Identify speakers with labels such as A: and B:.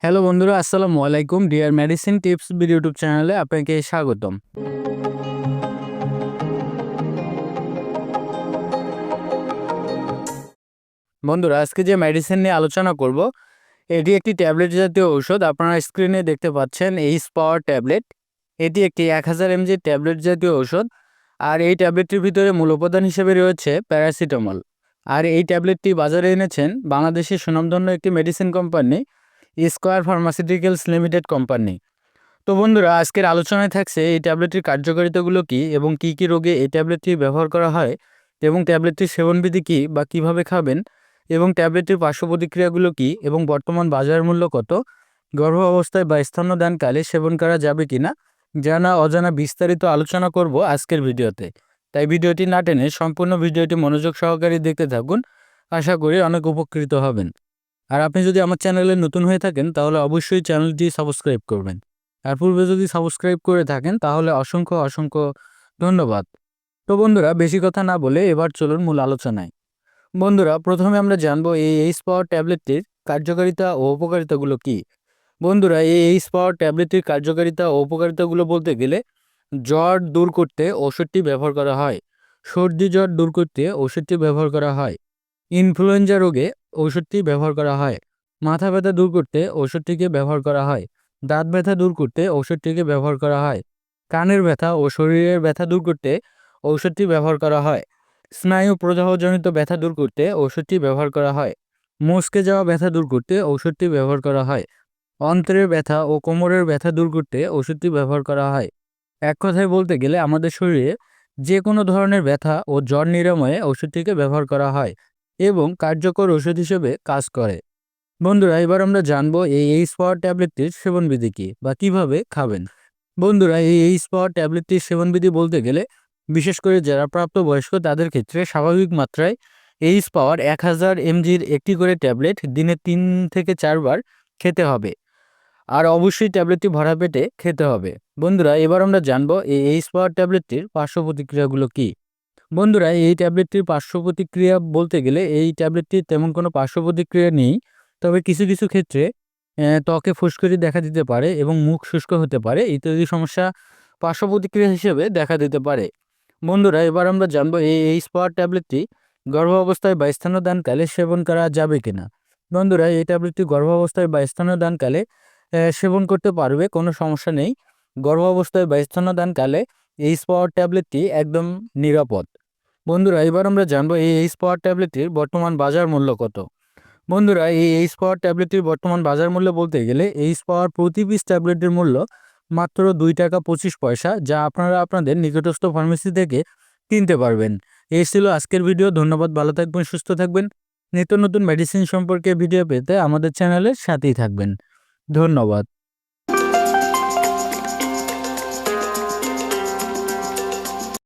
A: Hello বন্ধুরা, আসসালামু আলাইকুম। ডিয়ার মেডিসিন টিপস ইউটিউব চ্যানেলে আপনাকে স্বাগতম। বন্ধুরা, আজকে যে মেডিসিন নিয়ে আলোচনা করব এটি একটি ট্যাবলেট জাতীয় ঔষধ। আপনারা স্ক্রিনে দেখতে পাচ্ছেন এইচ পাওয়ার ট্যাবলেট। এটি একটি 1000 mg ট্যাবলেট জাতীয় ঔষধ। আর এই ট্যাবলেটটির ভিতরে মূল উপাদান হিসেবে রয়েছে প্যারাসিটামল। আর এই ট্যাবলেটটি বাজারে এনেছেন বাংলাদেশের সুনামধন্য একটি medicine company, square pharmaceuticals limited company. তো বন্ধুরা, আজকের আলোচনায় থাকছে এই ট্যাবলেটটির কার্যকারিতাগুলো কী এবং কী কী রোগে এই ট্যাবলেটটি ব্যবহার করা হয়, এবং ট্যাবলেটটির সেবনবিধি কী বা কিভাবে খাবেন, এবং ট্যাবলেটটির পার্শ্ব প্রতিক্রিয়াগুলো কী, এবং বর্তমান বাজার মূল্য কত, গর্ভ অবস্থায় বা স্তন্যদানকালে সেবন করা যাবে কিনা, জানা অজানা বিস্তারিত আলোচনা করব আজকের ভিডিওতে। তাই ভিডিওটি না টেনে সম্পূর্ণ ভিডিওটি মনোযোগ সহকারে দেখতে থাকুন। আশা করি অনেক উপকৃত হবেন। আর আপনি যদি আমার চ্যানেলে নতুন হয়ে থাকেন তাহলে অবশ্যই চ্যানেলটি সাবস্ক্রাইব করবেন। আর পূর্বে যদি সাবস্ক্রাইব করে থাকেন তাহলে অসংখ্য অসংখ্য ধন্যবাদ। তো বন্ধুরা, বেশি কথা না বলে এবার চলুন মূল আলোচনায়। বন্ধুরা, প্রথমে আমরা জানবো এই এইচ পাওয়ার ট্যাবলেটটির কার্যকারিতা ও উপকারিতাগুলো কী। বন্ধুরা, এই এইচ পাওয়ার ট্যাবলেটটির কার্যকারিতা ও উপকারিতাগুলো বলতে গেলে, জ্বর দূর করতে ওষুধটি ব্যবহার করা হয়। সর্দি জ্বর দূর করতে ওষুধটি ব্যবহার করা হয়। ইনফ্লুয়েঞ্জা রোগে ওষুধটি ব্যবহার করা হয়। মাথা ব্যথা দূর করতে ওষুধটিকে ব্যবহার করা হয়। দাঁত ব্যথা দূর করতে ঔষধটিকে ব্যবহার করা হয়। কানের ব্যথা ও শরীরের ব্যথা দূর করতে ঔষধটি ব্যবহার করা হয়। স্নায়ু প্রদাহজনিত ব্যথা দূর করতে ঔষধটি ব্যবহার করা হয়। মস্কে যাওয়া ব্যথা দূর করতে ঔষধটি ব্যবহার করা হয়। অন্ত্রের ব্যথা ও কোমরের ব্যথা দূর করতে ওষুধটি ব্যবহার করা হয়। এক কথায় বলতে গেলে আমাদের শরীরে যে কোনো ধরনের ব্যথা ও জ্বর নিরাময়ে ওষুধটিকে ব্যবহার করা হয় এবং কার্যকর ওষুধ হিসেবে কাজ করে। বন্ধুরা, এবার আমরা জানবো এই এইচ পাওয়ার ট্যাবলেটটির সেবনবিধি কী বা কিভাবে খাবেন। বন্ধুরা, এই এইচ পাওয়ার ট্যাবলেটটির সেবনবিধি বলতে গেলে, বিশেষ করে যারা প্রাপ্তবয়স্ক তাদের ক্ষেত্রে স্বাভাবিক মাত্রায় এইচ পাওয়ার 1000 mgর একটি করে ট্যাবলেট দিনে 3 থেকে 4 বার খেতে হবে। আর অবশ্যই ট্যাবলেটটি ভরা পেটে খেতে হবে। বন্ধুরা, এবার আমরা জানবো এই এইচ পাওয়ার ট্যাবলেটটির পার্শ্ব প্রতিক্রিয়াগুলো কী। বন্ধুরা, এই ট্যাবলেটটির পার্শ্ব প্রতিক্রিয়া বলতে গেলে এই ট্যাবলেটটির তেমন কোনো পার্শ্ব প্রতিক্রিয়া নেই। তবে কিছু কিছু ক্ষেত্রে ত্বকে ফুসকুড়ি দেখা দিতে পারে এবং মুখ শুষ্ক হতে পারে ইত্যাদি সমস্যা পার্শ্ব প্রতিক্রিয়া হিসেবে দেখা দিতে পারে। বন্ধুরা, এবার আমরা জানবো এই এইচ পাওয়ার ট্যাবলেটটি গর্ভাবস্থায় বা স্তন্যদানকালে সেবন করা যাবে কিনা। বন্ধুরা, এই ট্যাবলেটটি গর্ভাবস্থায় বা স্তন্যদানকালে সেবন করতে পারবে, কোনো সমস্যা নেই। গর্ভাবস্থায় বা স্তন্যদানকালে এইচ পাওয়ার ট্যাবলেটটি একদম নিরাপদ। বন্ধুরা, এবার আমরা জানবো এই এইচ পাওয়ার ট্যাবলেটটির বর্তমান বাজার মূল্য কত। বন্ধুরা, এই এইচ পাওয়ার ট্যাবলেটটির বর্তমান বাজার মূল্য বলতে গেলে এইচ পাওয়ার প্রতি পিস ট্যাবলেটের মূল্য মাত্র 2 টাকা 25 পয়সা, যা আপনারা আপনাদের নিকটস্থ ফার্মেসি থেকে কিনতে পারবেন। এই ছিল আজকের ভিডিও। ধন্যবাদ। ভালো থাকবেন, সুস্থ থাকবেন। নিত্য নতুন মেডিসিন সম্পর্কে ভিডিও পেতে আমাদের চ্যানেলের সাথেই থাকবেন। ধন্যবাদ।